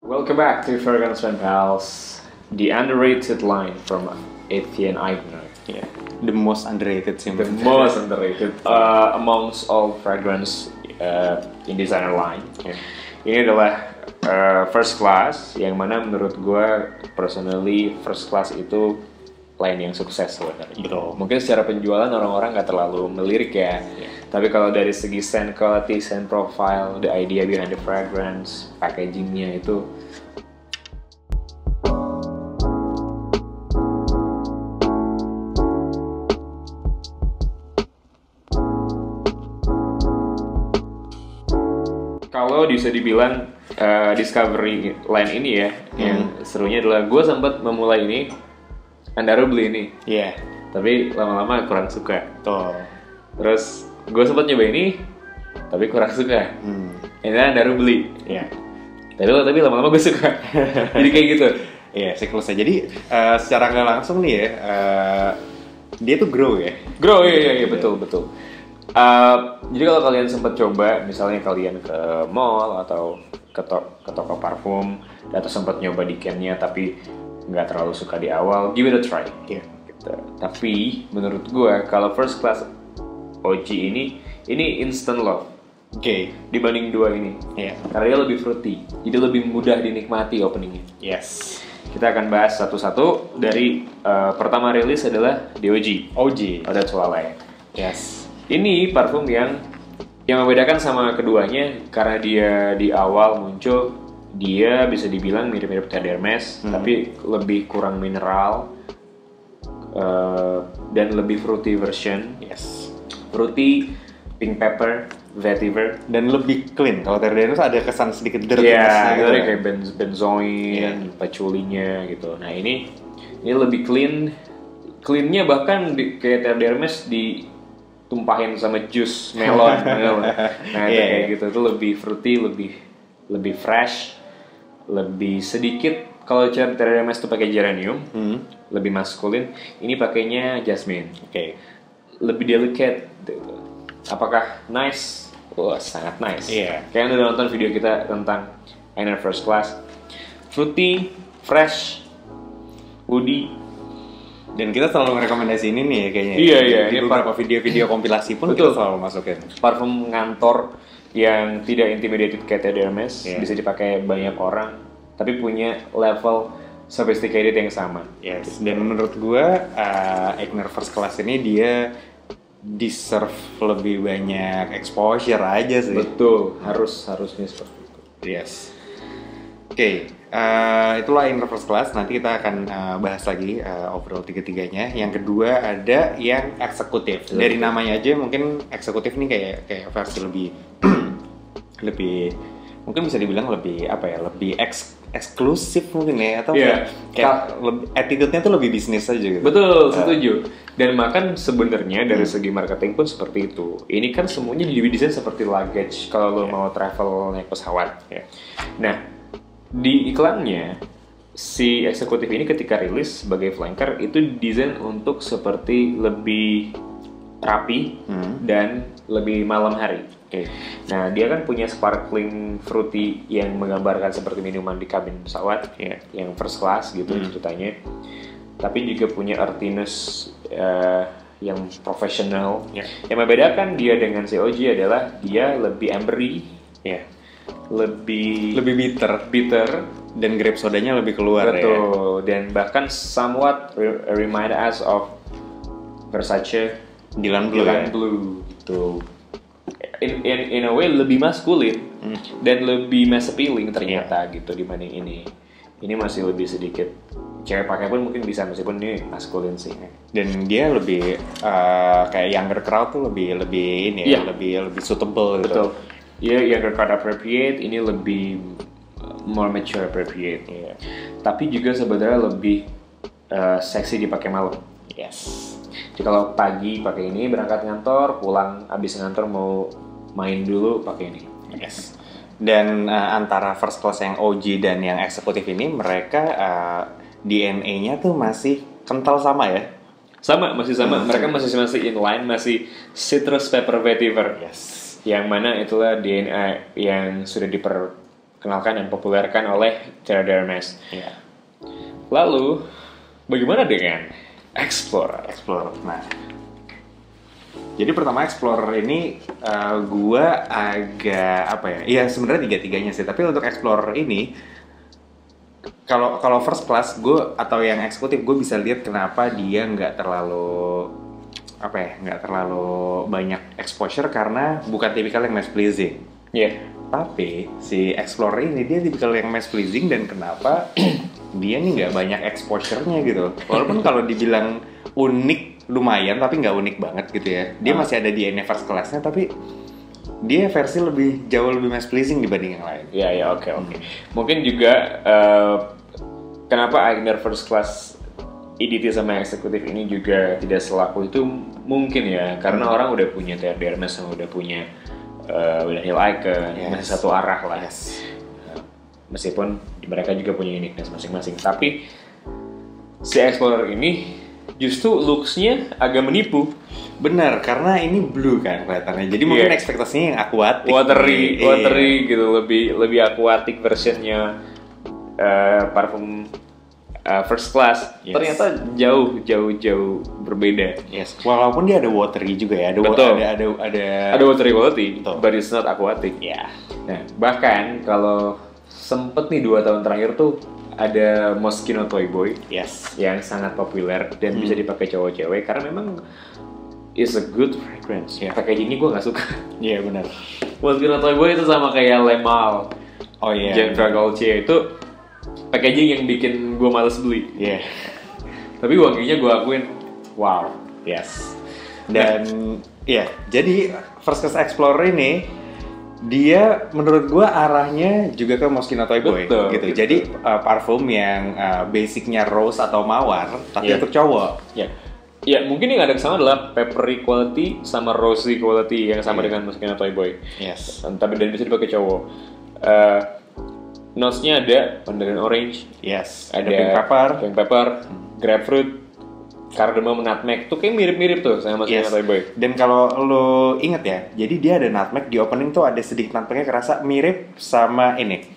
Welcome back to Fragrance Pen Pals, the underrated line from Etienne Eigner. Yeah, the most underrated sih. The most underrated amongst all fragrance in designer line. Yeah. Ini adalah First Class, yang mana menurut gue personally First Class itu line yang sukses sebenarnya. Betul. Mungkin secara penjualan orang-orang nggak terlalu melirik ya. Yeah. Tapi kalau dari segi scent quality, scent profile, the idea behind the fragrance, packagingnya itu kalau bisa dibilang discovery line ini ya, yang serunya adalah gue sempat memulai ini, Andaro beli ini, Iya. tapi lama-lama kurang suka. Tuh. Terus gue sempat nyoba ini, tapi kurang suka. Akhirnya Andaro beli, Iya. tapi lama-lama gue suka. Jadi kayak gitu. Iya, siklusnya. Jadi secara nggak langsung nih ya, dia tuh grow ya. Grow, iya betul. Jadi kalau kalian sempat coba, misalnya kalian ke mall atau ke toko parfum, atau sempat nyoba di can-nya tapi nggak terlalu suka di awal, give it a try. Iya. Gitu. Tapi menurut gue kalau First Class OG ini instant love. Oke. Dibanding dua ini. Iya. Karena dia lebih fruity, jadi lebih mudah dinikmati openingnya. Yes. Kita akan bahas satu-satu. Dari pertama rilis adalah DOG. OG. Eau de Toilette. Yes. Ini parfum yang membedakan sama keduanya karena dia di awal muncul, dia bisa dibilang mirip-mirip Terre d'Hermès, tapi lebih kurang mineral dan lebih fruity version. Yes. Fruity, pink pepper, vetiver, Dan lebih clean. Kalau Terre d'Hermès ada kesan sedikit dirty. ya, gitu. kayak benzoin, patchoulinya gitu. Nah ini lebih clean, cleannya bahkan kayak Terre d'Hermès ditumpahin sama jus melon. Nah itu kayak gitu, itu lebih fruity, lebih fresh, lebih sedikit. Kalau Terre d'Hermès itu pakai geranium, lebih maskulin. Ini pakainya jasmine. Oke. Lebih delicate gitu. Apakah nice? Wah, sangat nice. Iya. Kayak udah nonton video kita tentang Eigner First Class. Fruity, fresh, woody. Dan kita selalu merekomendasi ini nih ya kayaknya. Iya. Di beberapa video-video kompilasi pun Betul. kita selalu masukin. Parfum ngantor yang tidak intimidated kayak Terre d'Hermès, Iya. bisa dipakai banyak orang, tapi punya level sophisticated yang sama. Yes. Dan menurut gua Eigner First Class ini dia deserve lebih banyak exposure aja sih. Betul, harusnya seperti itu. Yes. Oke, itulah Eigner First Class. Nanti kita akan bahas lagi overall tiga-tiganya. Yang kedua ada yang eksekutif. Dari namanya aja mungkin eksekutif nih kayak versi lebih lebih mungkin bisa dibilang lebih apa ya, lebih eksklusif mungkin ya, atau kayak attitude-nya tuh lebih bisnis aja gitu. Betul, setuju. Dan makan sebenarnya dari segi marketing pun seperti itu. Ini kan semuanya didesain seperti luggage kalau lo mau travel naik pesawat. Nah, di iklannya si eksekutif ini ketika rilis sebagai flanker itu desain untuk seperti lebih rapi dan lebih malam hari. Nah, dia kan punya sparkling fruity yang menggambarkan seperti minuman di kabin pesawat, yang first class gitu ceritanya. Tapi juga punya earthiness yang profesional. Yang membedakan dia dengan COG adalah dia lebih ambery, lebih bitter, dan grape sodanya lebih keluar. betul. Dan bahkan somewhat remind us of Versace Dylan Blue gitu. In a way lebih maskulin dan lebih mass appealing ternyata gitu dibanding ini. Ini masih lebih sedikit cewek pakai pun mungkin bisa, meskipun ini maskulin sih. Dan dia lebih kayak younger crowd tuh lebih ini ya, lebih suitable gitu. Betul. Iya, younger crowd appropriate, ini lebih more mature appropriate. Tapi juga sebenarnya lebih seksi dipakai malam. Yes. Jadi kalau pagi pakai ini berangkat ngantor, pulang abis ngantor mau main dulu pakai ini. Yes. Dan antara First Class yang OG dan yang eksekutif ini, mereka DNA-nya tuh masih kental sama ya? Masih sama. Mereka masih inline, masih citrus pepper vetiver. Yes. Yang mana itulah DNA yang sudah dikenalkan dan populerkan oleh Thierry Hermes. Iya. Lalu bagaimana dengan Explorer? Nah, jadi pertama Explorer ini gua agak apa ya? Iya sebenarnya tiga-tiganya sih. Tapi untuk Explorer ini, kalau first class gue atau yang eksekutif gue bisa lihat kenapa dia nggak terlalu apa ya? Nggak terlalu banyak exposure karena bukan tipikal yang mass pleasing. Iya. Tapi si Explorer ini dia tipikal yang mass pleasing dan kenapa dia nih nggak banyak exposure-nya gitu. Walaupun kalau dibilang unik lumayan tapi nggak unik banget gitu ya. Dia masih ada di first class-nya tapi dia versi jauh lebih mass pleasing dibanding yang lain. Iya ya, oke. Mungkin juga kenapa Agner first class EDT sama eksekutif ini juga tidak selaku itu mungkin ya karena orang udah punya Thierry Hermes sama udah punya udah Hill Icon, masih satu arah lah. Meskipun mereka juga punya uniqueness masing-masing, tapi si Explorer ini justru looks-nya agak menipu. Benar, karena ini blue kan kelihatannya. Jadi mungkin ekspektasinya yang aquatic, watery gitu, lebih aquatic versionnya parfum first class. Ternyata jauh berbeda. Walaupun dia ada watery juga ya, ada watery quality, but it's not aquatic. Ya. Nah, bahkan kalau sempet nih 2 tahun terakhir tuh ada Moschino Toy Boy yang sangat populer dan bisa dipakai cowok-cewek karena memang is a good fragrance. Packaging ini gue nggak suka. Iya benar. Moschino Toy Boy itu sama kayak Le Male, Jean Gaultier itu packaging yang bikin gue males beli. Tapi wanginya gue akuin, wow. Dan jadi First Class Explorer ini dia menurut gue arahnya juga ke Moschino Toy Boy gitu. Jadi parfum yang basicnya rose atau mawar tapi untuk cowok. Ya mungkin yang ada kesana adalah peppery quality sama rosy quality yang sama dengan Moschino Toy Boy. Tapi dan bisa dipakai cowok. Notes-nya ada mandarin orange, ada pink pepper, grapefruit, cardamom, nutmeg. Tuh kayak mirip-mirip tuh sama Moschino Toy Boy. Dan kalau lo inget ya, jadi dia ada nutmeg di opening tuh ada sedikit nutmegnya kerasa mirip sama ini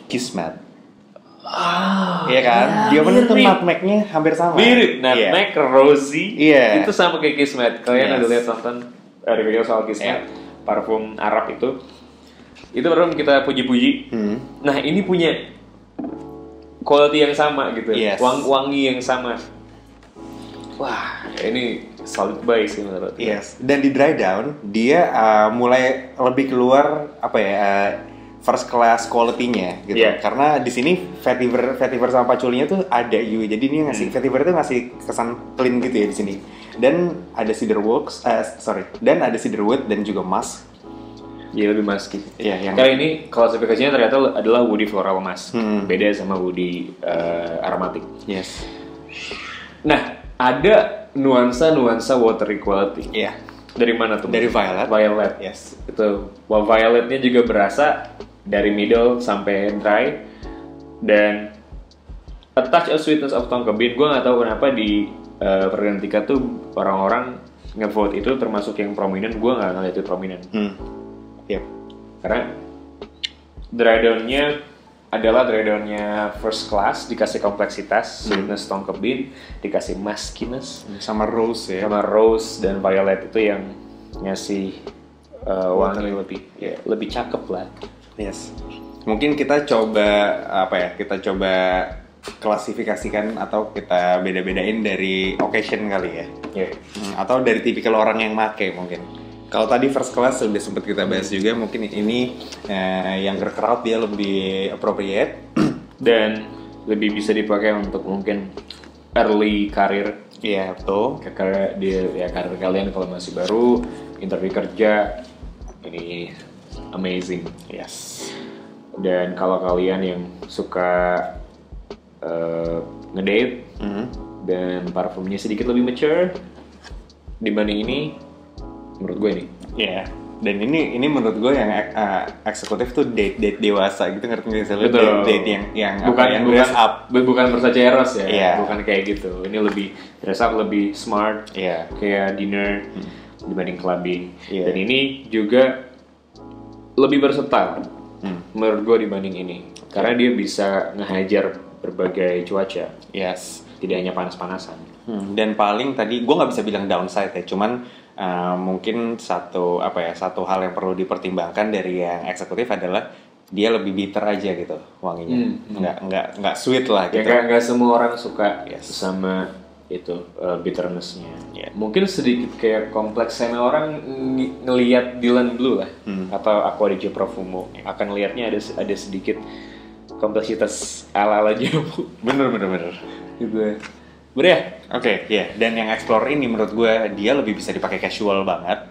Kismet. Iya kan? Di opening tuh nutmegnya hampir sama. Mirip, nutmeg, rosy. Itu sama kayak Kismet. Kalian ada lihat nonton review soal Kismet, parfum Arab itu. Itu baru kita puji-puji. Nah ini punya quality yang sama gitu, wangi yang sama. Wah, ini solid buy sih menurut. Dan di dry down dia mulai lebih keluar apa ya first class quality-nya gitu. Karena di sini vetiver sama patchouli-nya tuh ada juga. Jadi ini ngasih vetiver itu ngasih kesan clean gitu ya di sini. Dan ada cedarwood dan juga musk. Iya lebih musky. Kali ini klasifikasinya ternyata adalah woody floral musk. Beda sama woody aromatic. Nah, ada nuansa watery quality. Dari mana tuh? Dari violet. Itu. Violetnya juga berasa dari middle sampai dry dan a touch of sweetness of tonka bean. Gue nggak tahu kenapa di Fragrantica tuh orang-orang ngevote itu termasuk yang prominent. Gue nggak ngeliat itu prominent. Karena dry down-nya adalah dry down-nya first class, dikasih kompleksitas, sweetness tonka bean, dikasih muskiness sama rose sama rose dan violet itu yang ngasih wangi lebih cakep lah. Mungkin kita coba klasifikasikan atau kita beda-bedain dari occasion kali ya. Atau dari tipikal orang yang make mungkin. Kalau tadi first class sudah sempat kita bahas juga, mungkin ini yang crowd dia lebih appropriate dan lebih bisa dipakai untuk mungkin early karir. Betul. Karena dia karir kalian kalau masih baru, interview kerja, ini amazing. Dan kalau kalian yang suka ngedate dan parfumnya sedikit lebih mature dibanding ini, menurut gue ini. Dan ini menurut gue yang eksekutif tuh date dewasa gitu, ngerti nggak sih? Date yang dress up, bukan Versace Eros ya, bukan kayak gitu. Ini lebih dress up, lebih smart, kayak dinner dibanding clubbing. Dan ini juga lebih versatile. menurut gue dibanding ini. Karena dia bisa ngehajar berbagai cuaca. Yes. Tidak hanya panas-panasan. Dan paling tadi gue nggak bisa bilang downside ya, cuman mungkin satu hal yang perlu dipertimbangkan dari yang eksekutif adalah dia lebih bitter aja gitu wanginya, nggak sweet lah gitu. Ya nggak semua orang suka sama itu bitternessnya. Yeah. Mungkin sedikit kayak kompleks sama orang ngelihat Dylan Blue lah atau Acqua di Profumo akan lihatnya ada sedikit kompleksitas ala jamu. Bener. Gitu. Bener ya? Oke, ya. Dan yang Explore ini menurut gue dia lebih bisa dipakai casual banget.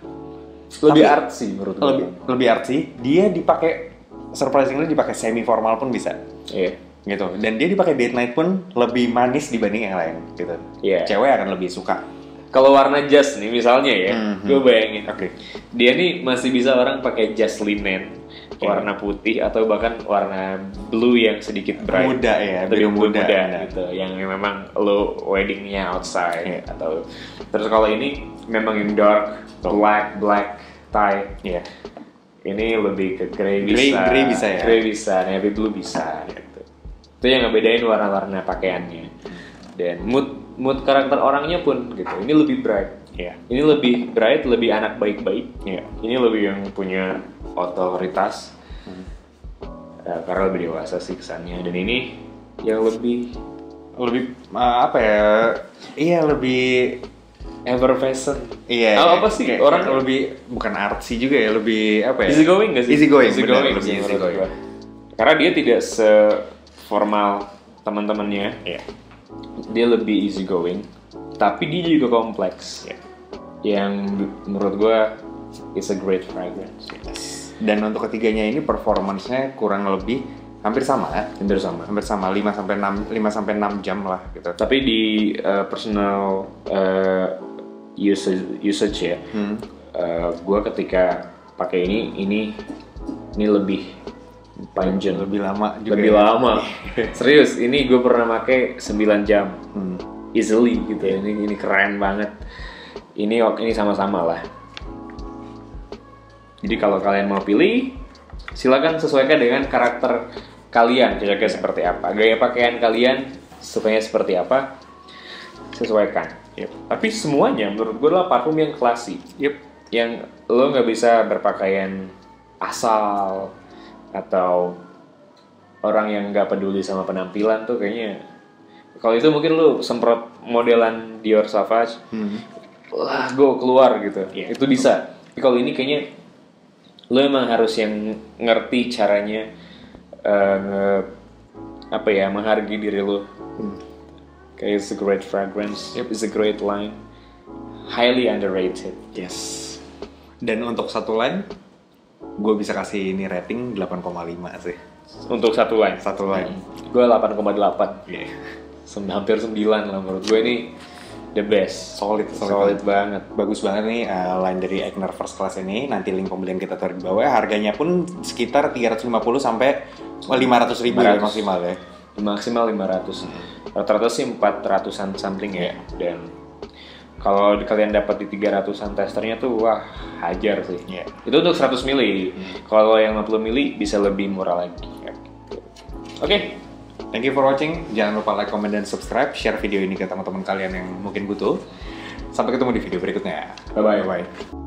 Lebih artsy menurut gue. Lebih artsy. Dia dipakai surprisingly dipakai semi formal pun bisa. Iya. Gitu. Dan dia dipakai date night pun lebih manis dibanding yang lain gitu. Iya. Cewek akan lebih suka. Kalau warna jas nih misalnya ya, gue bayangin. Oke. Dia nih masih bisa orang pakai jas linen. Warna putih atau bahkan warna blue yang sedikit bright, muda ya, lebih muda nah. gitu, yang memang lo weddingnya outside atau terus kalau ini memang yang dark black tie, ini lebih ke grey bisa ya, grey bisa, navy blue bisa gitu. Itu yang ngebedain warna-warna pakaiannya dan mood karakter orangnya pun gitu. Ini lebih bright. Ini lebih bright, lebih anak baik-baik. Ini lebih yang punya otoritas karena lebih dewasa sih kesannya. Dan ini yang lebih apa ya? Iya, lebih effervescent. Iya. Apa sih? Orang lebih bukan artsy juga ya, lebih apa ya? Easy going nggak sih? Easy going. Karena dia tidak seformal teman-temannya. Dia lebih easy going, tapi dia juga kompleks. Yang menurut gue is a great fragrance. Dan untuk ketiganya ini performance-nya kurang lebih hampir sama ya? Hampir sama 5 sampai 6 jam lah gitu. Tapi di personal usage ya. Gue ketika pakai ini lebih panjang, lebih lama juga. Lebih lama. Serius, ini gue pernah pakai 9 jam. Easily gitu ya. Ini keren banget. Ini sama-sama lah. Jadi kalau kalian mau pilih, silakan sesuaikan dengan karakter kalian, cocoknya seperti apa, gaya pakaian kalian sukanya seperti apa, sesuaikan. Tapi semuanya menurut gue adalah parfum yang classy, yang lo nggak bisa berpakaian asal atau orang yang nggak peduli sama penampilan tuh kayaknya. Kalau itu mungkin lo semprot modelan Dior Sauvage, wah gue keluar gitu, itu bisa. Tapi kalau ini kayaknya lo emang harus yang ngerti caranya menghargai diri lo. Kayak it's a great fragrance, it's a great line, highly underrated. Yes. Dan untuk satu line, gue bisa kasih ini rating 8,5 sih. Untuk satu line? Gue 8,8. Hampir 9 lah menurut gue ini. The best, solid banget, bagus banget nih line dari Egner First Class ini. Nanti link pembelian kita taruh di bawah. Harganya pun sekitar 350 sampai 500 ribu ya maksimal ya. Maksimal 500. Rata-rata sih 400-an something ya. Dan kalau kalian dapat di 300-an testernya tuh wah hajar sih. Itu untuk 100 mili. Kalau yang 50 mili bisa lebih murah lagi. Oke. Thank you for watching. Jangan lupa like, comment, dan subscribe. Share video ini ke teman-teman kalian yang mungkin butuh. Sampai ketemu di video berikutnya. Bye-bye.